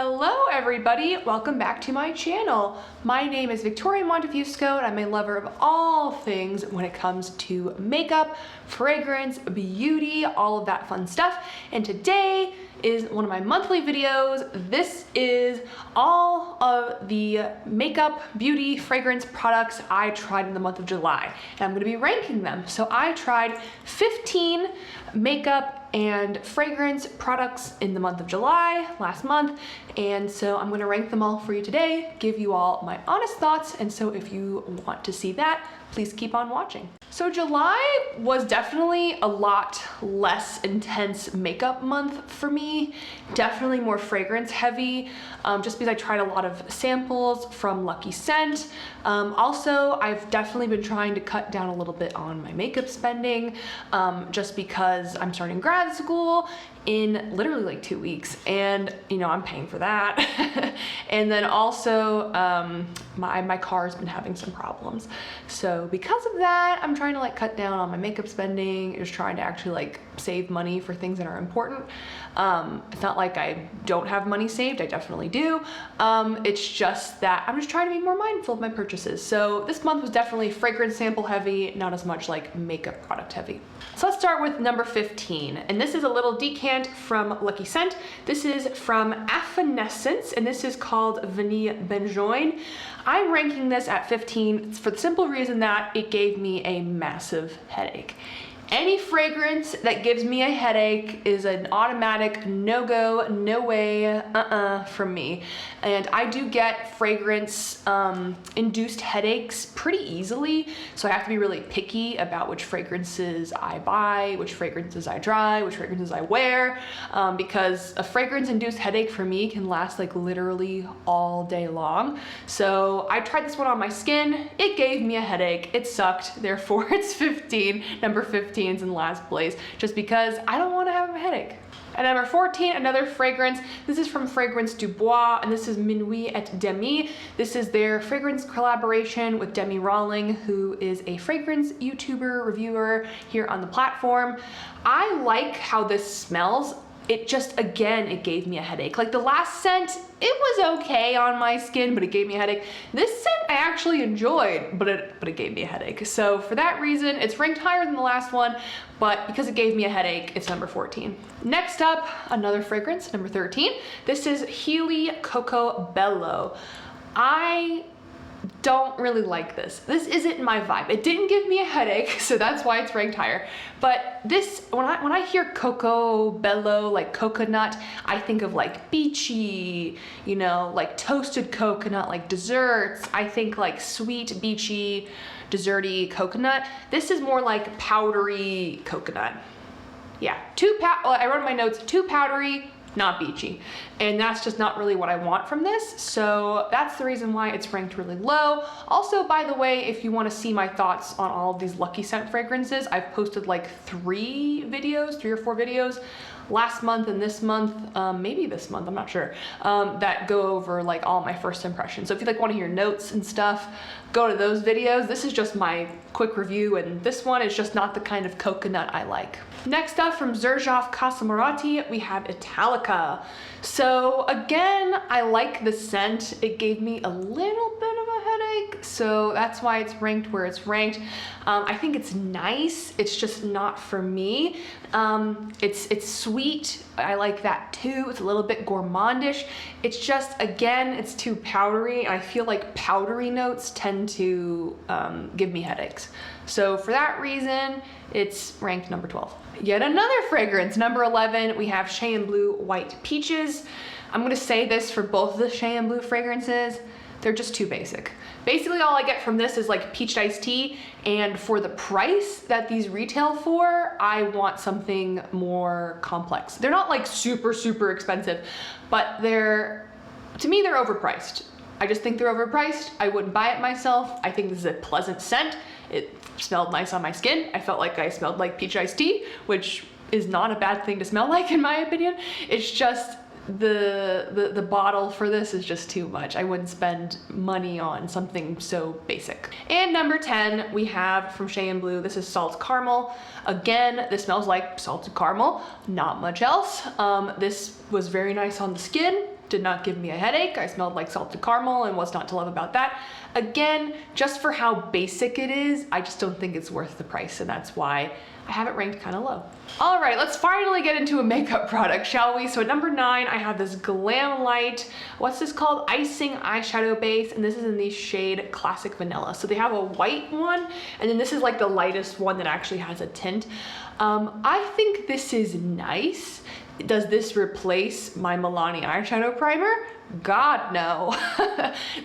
Hello everybody, welcome back to my channel. My name is Victoria Montefusco and I'm a lover of all things when it comes to makeup, fragrance, beauty, all of that fun stuff. And today is one of my monthly videos. This is all of the makeup, beauty, fragrance products I tried in the month of July. And I'm gonna be ranking them. So I tried 15 makeup and fragrance products in the month of July, last month. And so I'm gonna rank them all for you today, give you all my honest thoughts. And so if you want to see that, please keep on watching. So July was definitely a lot less intense makeup month for me. Definitely more fragrance heavy, just because I tried a lot of samples from Lucky Scent. Also, I've definitely been trying to cut down a little bit on my makeup spending, just because I'm starting grad school in literally like 2 weeks, and you know, I'm paying for that. And then also my car's been having some problems, so because of that I'm trying to like cut down on my makeup spending, just trying to actually like save money for things that are important. It's not like I don't have money saved, I definitely do. It's just that I'm just trying to be more mindful of my purchases. So this month was definitely fragrance sample heavy, not as much like makeup product heavy. So let's start with number 15, and this is a little decant from Lucky Scent. This is from Affinescence, and this is called Vanille Benjoin. I'm ranking this at 15 for the simple reason that it gave me a massive headache. Any fragrance that gives me a headache is an automatic no-go, no way, from me. And I do get fragrance induced headaches pretty easily, so I have to be really picky about which fragrances I buy, which fragrances I try, which fragrances I wear, because a fragrance induced headache for me can last like literally all day long. So I tried this one on my skin, it gave me a headache, it sucked, therefore it's 15, number 15 is in last place, just because I don't want to have a headache. And number 14, another fragrance. This is from Fragrance Du Bois, and this is Minuit et Demi. This is their fragrance collaboration with Demi Rawling, who is a fragrance YouTuber, reviewer here on the platform. I like how this smells. It just, again, it gave me a headache. Like the last scent, it was okay on my skin, but it gave me a headache. This scent I actually enjoyed, but it gave me a headache. So for that reason, it's ranked higher than the last one, but because it gave me a headache, it's number 14. Next up, another fragrance, number 13. This is Healy Coco Bello. I don't really like this. This isn't my vibe. It didn't give me a headache, so that's why it's ranked higher. But this, when I hear Coco Bello, like coconut, I think of like beachy, you know, like toasted coconut, like desserts. I think like sweet, beachy, desserty coconut. This is more like powdery coconut. Yeah, I wrote in my notes, too powdery, not beachy. And that's just not really what I want from this. So that's the reason why it's ranked really low. Also, by the way, if you want to see my thoughts on all of these Lucky Scent fragrances, I've posted like 3 or 4 videos last month and this month, maybe this month, I'm not sure, that go over like all my first impressions. So if you like want to hear notes and stuff, go to those videos. This is just my quick review, and this one is just not the kind of coconut I like. Next up, from Xerjoff Casa Moratti, we have Italica. So again, I like the scent. It gave me a little bit of a headache, so that's why it's ranked where it's ranked. I think it's nice, it's just not for me. It's sweet, I like that too. It's a little bit gourmandish. It's just, again, it's too powdery. I feel like powdery notes tend to give me headaches. So for that reason, it's ranked number 12. Yet another fragrance, number 11, we have Shea and Blue White Peaches. I'm gonna say this for both of the Shea and Blue fragrances, they're just too basic. Basically all I get from this is like peach iced tea, and for the price that these retail for, I want something more complex. They're not like super, super expensive, but to me, they're overpriced. I just think they're overpriced. I wouldn't buy it myself. I think this is a pleasant scent. It smelled nice on my skin. I felt like I smelled like peach iced tea, which is not a bad thing to smell like in my opinion. It's just the bottle for this is just too much. I wouldn't spend money on something so basic. And number 10, we have from Shea and Blue, this is Salt Caramel. Again, this smells like salted caramel, not much else. This was very nice on the skin. did not give me a headache. I smelled like salted caramel and what's not to love about that. Again, just for how basic it is, I just don't think it's worth the price, and that's why I have it ranked kind of low. All right, let's finally get into a makeup product, shall we? So at number 9, I have this Glam Light, what's this called? Icing eyeshadow base, and this is in the shade Classic Vanilla. So they have a white one, and then this is like the lightest one that actually has a tint. I think this is nice. Does this replace my Milani eyeshadow primer? God, no.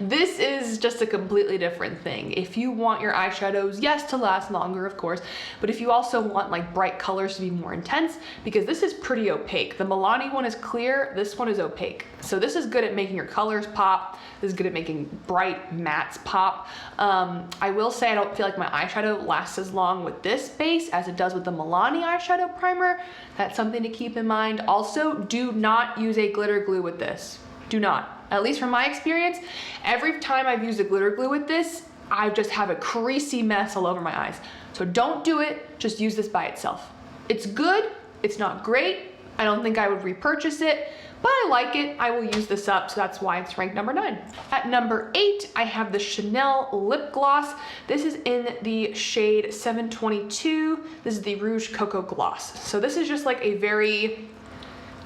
This is just a completely different thing. If you want your eyeshadows, yes, to last longer, of course, but if you also want like bright colors to be more intense, because this is pretty opaque. The Milani one is clear, this one is opaque. So this is good at making your colors pop. This is good at making bright mattes pop. I will say I don't feel like my eyeshadow lasts as long with this base as it does with the Milani eyeshadow primer. That's something to keep in mind. Also, do not use a glitter glue with this. Do not. At least from my experience, every time I've used a glitter glue with this, I just have a creasy mess all over my eyes. So don't do it, just use this by itself. It's good, it's not great. I don't think I would repurchase it, but I like it. I will use this up, so that's why it's ranked number 9. At number 8, I have the Chanel lip gloss. This is in the shade 722. This is the Rouge Cocoa Gloss. So this is just like a very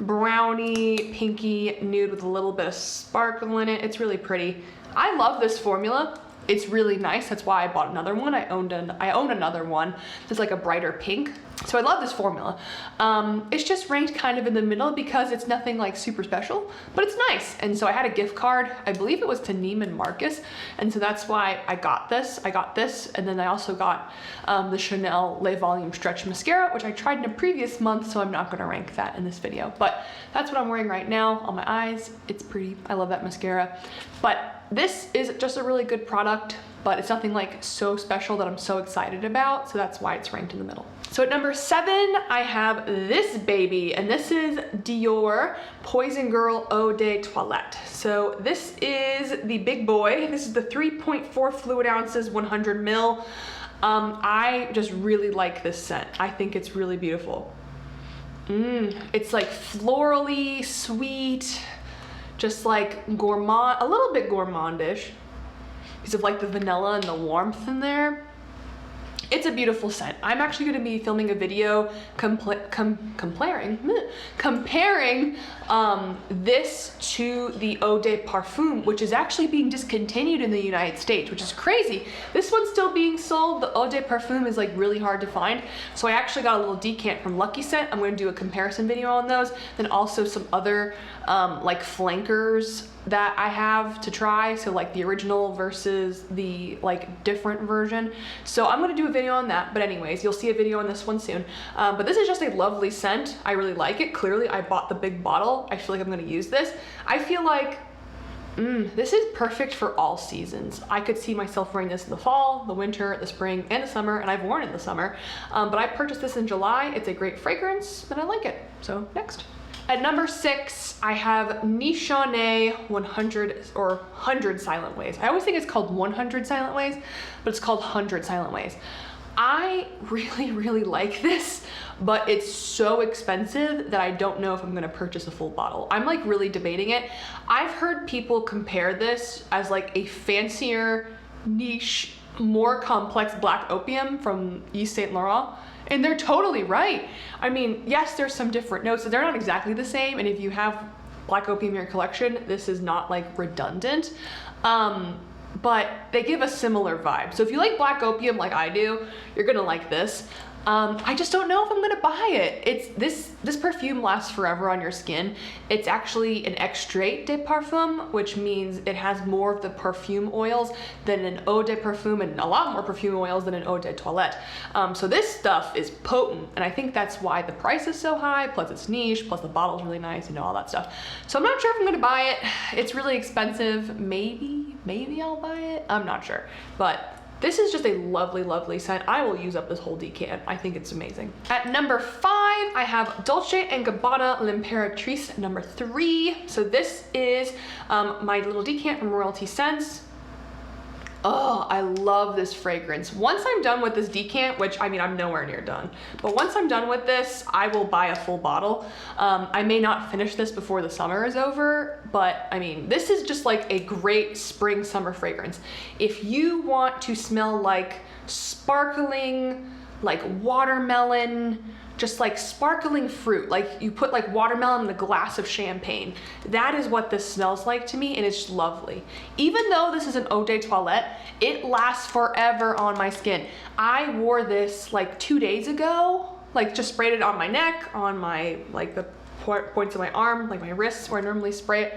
brownie, pinky nude with a little bit of sparkle in it. It's really pretty. I love this formula. It's really nice. That's why I bought another one. I own another one that's like a brighter pink. So I love this formula. It's just ranked kind of in the middle because it's nothing like super special, but it's nice. And so I had a gift card, I believe it was to Neiman Marcus. And so that's why I got this. And then I also got the Chanel Le Volume Stretch Mascara, which I tried in a previous month, so I'm not gonna rank that in this video. But that's what I'm wearing right now on my eyes. It's pretty, I love that mascara. But this is just a really good product, but it's nothing like so special that I'm so excited about, so that's why it's ranked in the middle. So at number 7, I have this baby, and this is Dior Poison Girl Eau de Toilette. So this is the big boy. This is the 3.4 fluid ounces, 100 ml. I just really like this scent. I think it's really beautiful. It's like florally sweet, just like gourmand, a little bit gourmandish because of like the vanilla and the warmth in there. It's a beautiful scent. I'm actually going to be filming a video comparing this to the Eau de Parfum, which is actually being discontinued in the United States, which is crazy. This one's still being sold. The Eau de Parfum is like really hard to find. So I actually got a little decant from Lucky Scent. I'm going to do a comparison video on those. Then also some other like flankers that I have to try, so like the original versus the like different version. So I'm gonna do a video on that, but anyways, you'll see a video on this one soon. But this is just a lovely scent. I really like it. Clearly I bought the big bottle. I feel like I'm gonna use this. I feel like this is perfect for all seasons. I could see myself wearing this in the fall, the winter, the spring, and the summer, and I've worn it in the summer. But I purchased this in July. It's a great fragrance, and I like it. So next. At number 6, I have Nichonne 100 or 100 Silent Ways. I always think it's called 100 Silent Ways, but it's called 100 Silent Ways. I really, really like this, but it's so expensive that I don't know if I'm gonna purchase a full bottle. I'm like really debating it. I've heard people compare this as like a fancier, niche, more complex black opium from Yves Saint Laurent. And they're totally right. I mean, yes, there's some different notes. They're not exactly the same. And if you have black opium in your collection, this is not like redundant. But they give a similar vibe. So if you like black opium like I do, you're gonna like this. I just don't know if I'm gonna buy it. This perfume lasts forever on your skin. It's actually an extrait de parfum, which means it has more of the perfume oils than an eau de parfum, and a lot more perfume oils than an eau de toilette. So this stuff is potent, and I think that's why the price is so high, plus it's niche, plus the bottle's really nice, you know, all that stuff. So I'm not sure if I'm gonna buy it. It's really expensive. Maybe I'll buy it. I'm not sure, but this is just a lovely, lovely scent. I will use up this whole decant. I think it's amazing. At number 5, I have Dolce & Gabbana L'Imperatrice number 3. So this is my little decant from Royalty Scents. Oh, I love this fragrance. Once I'm done with this decant, which I mean, I'm nowhere near done, but once I'm done with this, I will buy a full bottle. I may not finish this before the summer is over, but I mean, this is just like a great spring summer fragrance. If you want to smell like sparkling, like watermelon, just like sparkling fruit, like you put like watermelon in a glass of champagne. That is what this smells like to me, and it's lovely. Even though this is an eau de toilette, it lasts forever on my skin. I wore this like 2 days ago, like just sprayed it on my neck, on my, like the points of my arm, like my wrists where I normally spray it.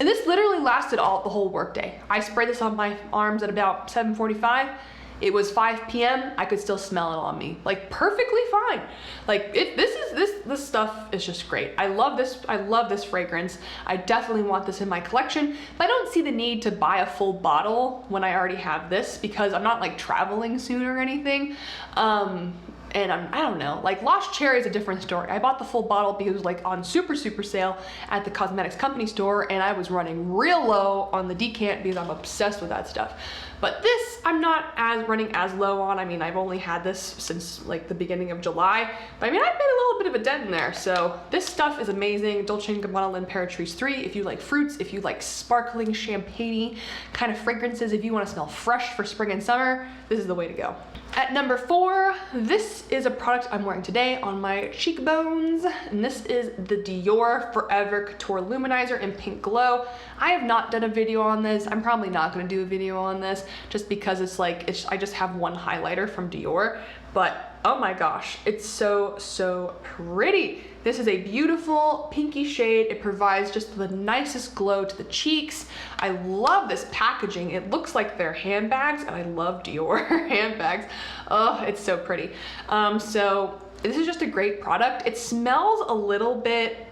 And this literally lasted the whole workday. I sprayed this on my arms at about 7:45. It was 5 p.m. I could still smell it on me, like perfectly fine. Like this stuff is just great. I love this. I love this fragrance. I definitely want this in my collection, but I don't see the need to buy a full bottle when I already have this because I'm not like traveling soon or anything. And I don't know, like Lost Cherry is a different story. I bought the full bottle because it was like on super sale at the cosmetics company store, and I was running real low on the decant because I'm obsessed with that stuff. But this, I'm not running as low on. I mean, I've only had this since like the beginning of July, but I mean, I've made a little bit of a dent in there. So this stuff is amazing. Dolce & Gabbana L'Imperatrice 3, if you like fruits, if you like sparkling champagne kind of fragrances, if you want to smell fresh for spring and summer, this is the way to go. At number 4, this is a product I'm wearing today on my cheekbones, and this is the Dior Forever Couture Luminizer in Pink Glow. I have not done a video on this. I'm probably not going to do a video on this just because it's like, I just have one highlighter from Dior, but oh my gosh, it's so pretty. This is a beautiful pinky shade. It provides just the nicest glow to the cheeks. I love this packaging. It looks like they're handbags, and I love Dior handbags. Oh, it's so pretty. So this is just a great product. It smells a little bit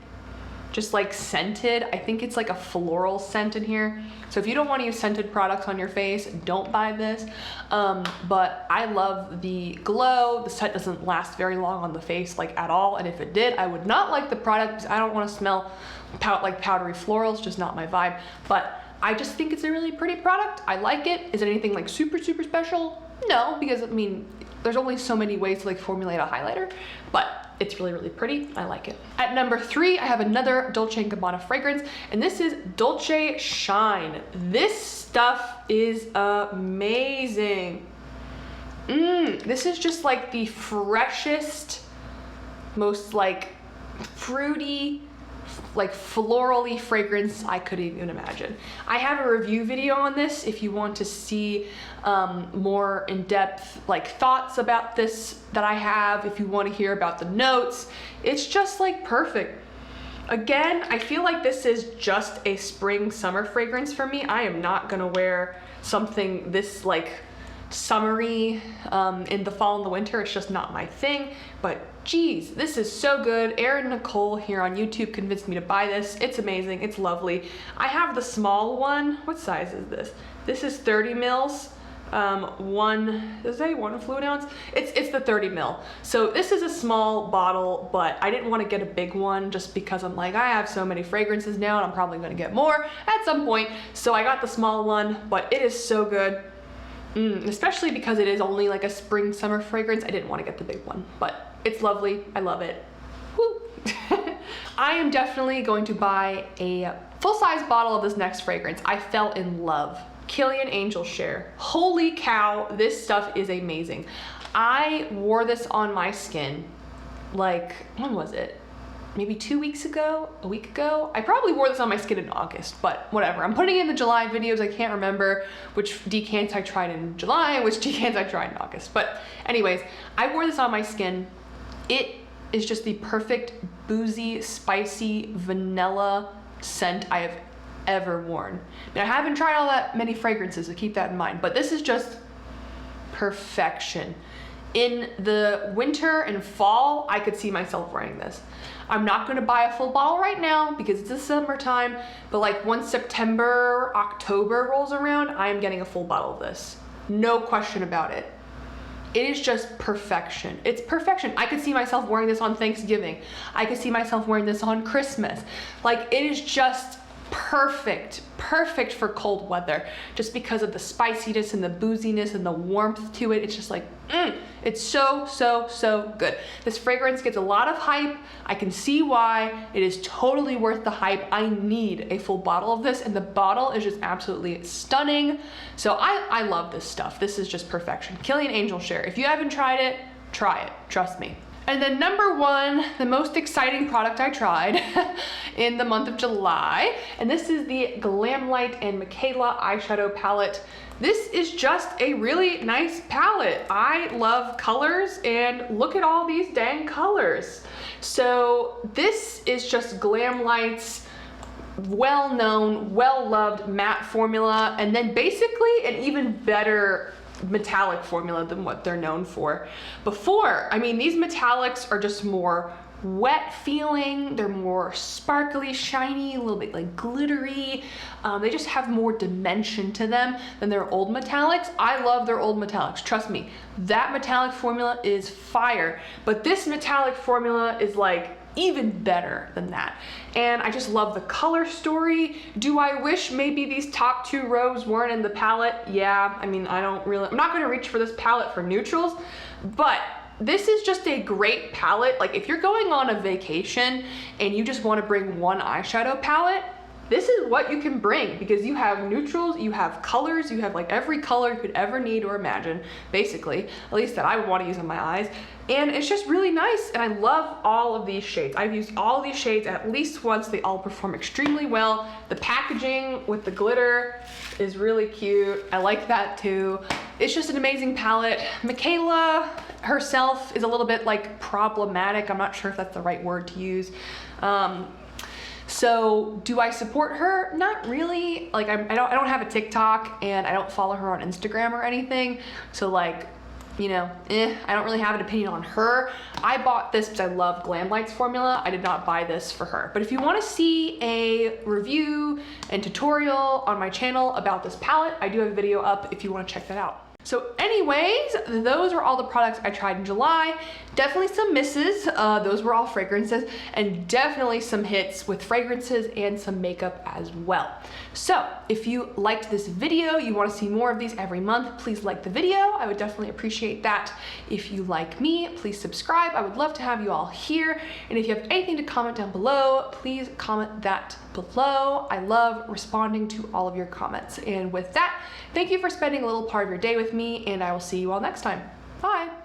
just like scented. I think it's like a floral scent in here. So if you don't want to use scented products on your face, don't buy this. But I love the glow. The scent doesn't last very long on the face, like at all. And if it did, I would not like the product because I don't want to smell like powdery florals, just not my vibe. But I just think it's a really pretty product. I like it. Is it anything like super special? No, because I mean, there's only so many ways to like formulate a highlighter, but it's really pretty. I like it. At number 3, I have another Dolce & Gabbana fragrance, and this is Dolce Shine. This stuff is amazing. This is just like the freshest, most like fruity, like florally fragrance I could even imagine. I have a review video on this if you want to see more in-depth like thoughts about this that I have, if you want to hear about the notes. It's just like perfect. Again, I feel like this is just a spring summer fragrance for me. I am not gonna wear something this like summery in the fall and the winter. It's just not my thing, but geez, this is so good. Erin Nicole here on YouTube convinced me to buy this. It's amazing. It's lovely. I have the small one. What size is this? This is 30 mils. Does it say 1 fluid ounce? It's the 30 mil. So this is a small bottle, but I didn't want to get a big one just because I'm like, I have so many fragrances now and I'm probably going to get more at some point. So I got the small one, but it is so good. Especially because it is only like a spring summer fragrance. I didn't want to get the big one, but it's lovely. I love it. Woo. I am definitely going to buy a full-size bottle of this next fragrance. I fell in love. Kilian Angel Share. Holy cow, this stuff is amazing. I wore this on my skin like, when was it? Maybe 2 weeks ago, a week ago. I probably wore this on my skin in August, but whatever. I'm putting in the July videos. I can't remember which decants I tried in July and which decants I tried in August. But anyways, I wore this on my skin. It is just the perfect boozy, spicy, vanilla scent I have ever worn. Now, I haven't tried all that many fragrances, so keep that in mind, but this is just perfection. In the winter and fall, I could see myself wearing this. I'm not gonna buy a full bottle right now because it's the summertime, but like once September, October rolls around, I am getting a full bottle of this. No question about it. It is just perfection. It's perfection. I could see myself wearing this on Thanksgiving. I could see myself wearing this on Christmas. Like, it is just perfect for cold weather, just because of the spiciness and the booziness and the warmth to it. It's just like, it's so good. This fragrance gets a lot of hype. I can see why. It is totally worth the hype. I need a full bottle of this, and the bottle is just absolutely stunning. So I love this stuff. This is just perfection. Killian Angel Share. If you haven't tried it, try it, trust me. And then number one, the most exciting product I tried in the month of July, and this is the Glamlite and Michaela eyeshadow palette. This is just a really nice palette. I love colors, and look at all these dang colors. So this is just Glamlite's well-known, well-loved matte formula, and then basically an even better metallic formula than what they're known for before. I mean, these metallics are just more wet feeling, they're more sparkly, shiny, a little bit like glittery. They just have more dimension to them than their old metallics. I love their old metallics, trust me. That metallic formula is fire, but this metallic formula is like even better than that. And I just love the color story. Do I wish maybe these top two rows weren't in the palette? Yeah, I mean, I'm not gonna reach for this palette for neutrals, but this is just a great palette. Like, if you're going on a vacation and you just wanna bring one eyeshadow palette, this is what you can bring, because you have neutrals, you have colors, you have like every color you could ever need or imagine, basically, at least that I would want to use on my eyes. And it's just really nice, and I love all of these shades. I've used all of these shades at least once. They all perform extremely well. The packaging with the glitter is really cute. I like that too. It's just an amazing palette. Michaela herself is a little bit like problematic. I'm not sure if that's the right word to use. So do I support her? Not really. Like, I don't have a TikTok, and I don't follow her on Instagram or anything. So like, you know, I don't really have an opinion on her. I bought this because I love Glamlite's formula. I did not buy this for her. But if you want to see a review and tutorial on my channel about this palette, I do have a video up if you want to check that out. So anyways, those are all the products I tried in July. Definitely some misses, those were all fragrances, and definitely some hits with fragrances and some makeup as well. So if you liked this video, you want to see more of these every month, please like the video. I would definitely appreciate that. If you like me, please subscribe. I would love to have you all here. And if you have anything to comment down below, please comment that below. I love responding to all of your comments. And with that, thank you for spending a little part of your day with me, and I will see you all next time. Bye.